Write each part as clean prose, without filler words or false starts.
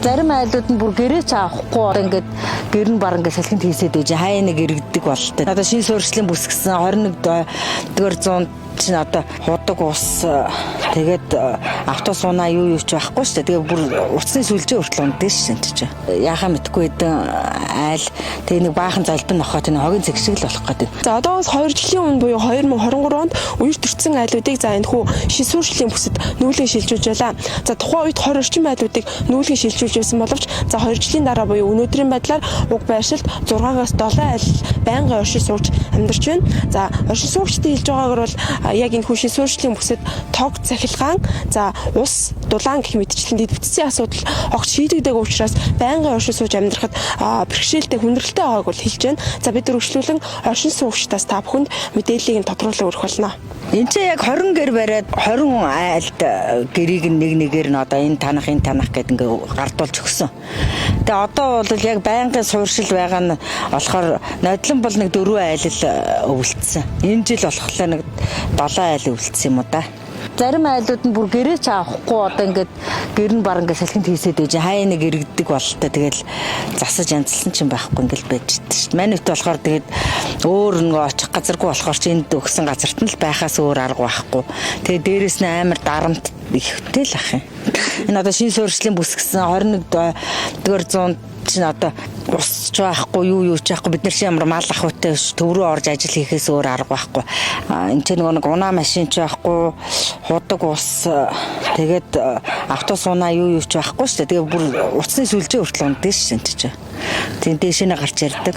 Зарим айлууд нь бүр гэрээч авахгүй одоо ингээд гэр нь баг ингээд салхинд хийсэд байж хаяа нэг иргэдэг болтой. Одоо шинэ суурьшлийн бүс гэсэн 21 100 чинь одоо худаг ус тэгээд авто сунаа юу ч байхгүй шүү дээ. Тэгээ бүр уцны сүлжээ хүртэл унддаг шүү дээ. Яхаа мэдгүй хэдэн айл тэгээ нэг баахан золбин нохоод энэ хогийн цэг шиг л болох гэдэг. За одоо 2 жилийн өмнө буюу 2023 онд үер төрсэн айлуудыг за энэ хүү шин суурьшлийн бүсэд нүүлгэн шилжүүлж байлаа. За тухайн үед 20 орчим айлуудыг нүүлгэн шилжүүлж байсан боловч за 2 жилийн дараа буюу өнөөдрийн байдлаар уг байршилд 6-аас 7 айл байнгын оршин суугч амьдарч байна. За оршин суугчдын хэлж байгаагаар бол яг энэ хүчин суурьшлийн бүсэд тог цахилгаан за ус дулаан гэх мэтчлэн дэвтцийн асуудал огт шийдэгдэг учраас байнгын оршин сууж амьдрахад бэрхшээлтэй хүндрэлтэй байгааг бол хэлж байна. За бид өргөжлүүлэн оршин суугчдаас та бүхэнд мэдээллийг тодруулан өргөх болно. Энд чинь яг 20 гэр бариад 20 айлд гэрийг нэг нэгээр нь одоо энэ танах гэдэг ингээ гардуулж өгсөн. Тэгээ одоо бол яг байнгын суурьшил байгаа нь болохоор нодлон бол нэг 4 айл л өвлцсөн. Энэ жил болохоор нэг 7 айл өвлцсөн юм уу да. Зарим айлууд нь бүр гэрээч авахгүй одоо ингээд гэр нь баг ингээд салхинд хийсэд байж хаяа нэг иргэдэг болтой. Тэгэл засаж янзлсан ч юм байхгүй ингээд байж дээ шүү дээ. Манайд болохоор тэгээд өөр нэг очих газаргүй болохоор чи энд өгсөн газарт нь л байхаас өөр арга байхгүй. Тэгээд дээрэс нь амар дарамт ихтэй л ах юм. Энэ одоо шинэ суурьшлийн бүс гэсэн 21 100 чинь одоо усч байхгүй юу ч байхгүй бид нар чи ямар мал ахуйтай төв рүү орж ажил хийхээс өөр арга байхгүй. Энд чинь нэг унаа машин ч байхгүй худаг ус тэгээд авто сунаа юу ч байхгүй шүү дээ. Тэгээ бүр уцны сүлжээ хүртэл унддаг шүү дээ. Тийм дэшнээ гарч ярддаг.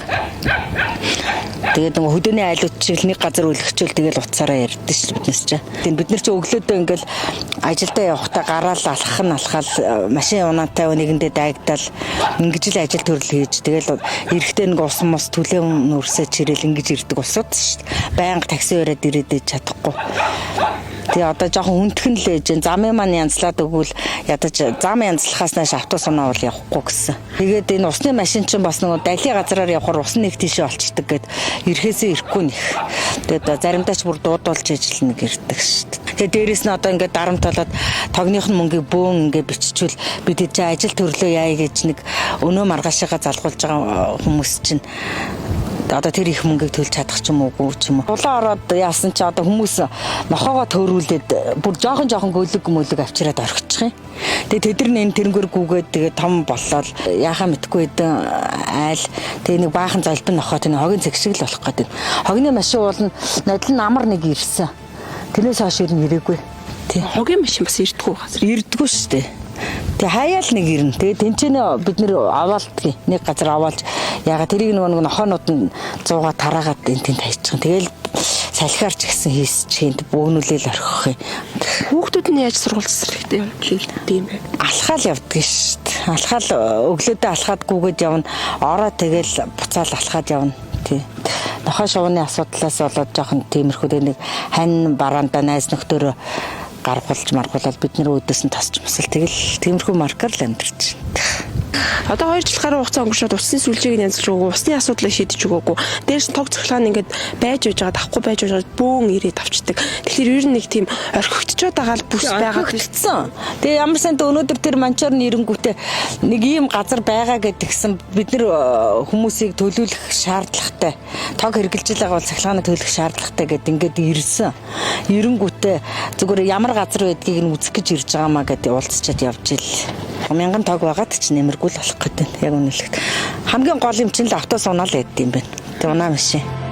Тэгээд нэг хөдөөний айлууд шиг нэг газар өлгчөөл тэгэл уцаараа ярьддаг шүү биднес чи. Тийм бид нар чи өглөөдөө ингээл ажилдаа явахдаа гараал алхаал машин унаатай нэгэндээ дайгдаал ингэж л ажил төрөл хийж тэгэл эрэхтэй нэг ус мос түлэн нүрсээ чирэл ингэж ирдэг усууд шүү дээ. Байнга такси өрөөд ирээд чадахгүй. Тэгээ одоо жоохон хүндхэн л ээж замын маань янзлаад өгвөл ядаж зам янзлахаас нааш автобуснаа бол явахгүй гэсэн. Тэгээд энэ усны машин чинь бас нэг дайли газраар явахаар ус нэг тийшээ олчдаг гэд ирэхээсээ ирэхгүй нэх. Тэгээд заримдаа ч бүр дуудуулж ижил нэг ирдэг шүү дээ. Тэгээд дээрэс нь одоо ингээд дарамт болоод тогных нь мөнгийг бөөн ингээд биччихвэл бид чи ажил төрлөө яая гэж нэг өнөө маргаашаа залгуулж байгаа хүмүүс чинь одоо тэр их мөнгөийг төлж чадах ч юм уугүй ч юм уу. Улаан ороод яасан ч одоо хүмүүс нохоогоо төөрүүлээд бүр жоохон гөлөг авчираад орхичих юм. Тэгээ тэд нар энэ тэрнгэр гүгээд тэгээ том боллоо яхаа мэдгүй хэдэн айл тэгээ нэг баахан золбин нохоо тэр хогийн цэг шиг л болох гэдэг. Хогны машин уулна нодлон амар нэг ирсэн. Тэрнээс хойш ирнэ ирээгүй. Тий. Хогийн машин бас ирдэггүй газар. Ирдэггүй шүү дээ. Тэг хаяал нэг ирнэ. Тэгээ тэнцэнэ бид нэр аваалдгийг нэг газар аваалж яга тэрийг нэг нохоонууд нь 100-а тараагаад энэ тэнд хайчих. Тэгэл салхиарч гисэн хийсч хинт бөөгнүүлэл орхих юм. Хүүхдүүд нь яаж сургууль цэцэрлэгтэй явуулдаг юм бэ? Алхаал явдаг шүү дээ. Алхаал өглөөдөө алхаад гүгээд явна. Ороо тэгэл буцаал алхаад явна. Тий. Нохоо шувууны асуудлаас болоод жоохон тиймэрхүү нэг хань бараанда найз нөхдөөрөө гаргуулж маргуулаад бид нэр өөдөөс нь тасч мсэл тэгэл тиймэрхүү маркер л амьдарч байна. Одоо 2 жил гаруй хугацаа өнгөрчөөд усны сүлжээг нянзлж өгөө, усны асуудлыг шийдэж өгөөгүй. Дээрс нь тог цахилгаан ингээд байж байгаа, авахгүй байж байгаа бөөн ирээд авчдаг. Тэгэхээр ер нь нэг тийм орхигдчиход байгаа л бүс байгаа гэсэн. Тэгээ ямар санд өнөөдөр тэр манчаар нь ирэнгүүтээ нэг ийм газар байгаа гэдгсэн бид нэр хүмүүсийг төлөвлөх шаардлагатай. Тог хэрглэж байгаа бол цахилгаанаа төлөх шаардлагатай гэд ингээд ирсэн. Ирэнгүүтээ зүгээр ямар газар байдгийг нь үзэх гэж ирж байгаамаа гэд уулзчаад явж ил. 1000 тог байгаад ч нэмэргүй л болох гэдэг. Яг үнэлэхэд хамгийн гол юм чинь л автобус унаал ядд юм байна. Тэг унаа машин.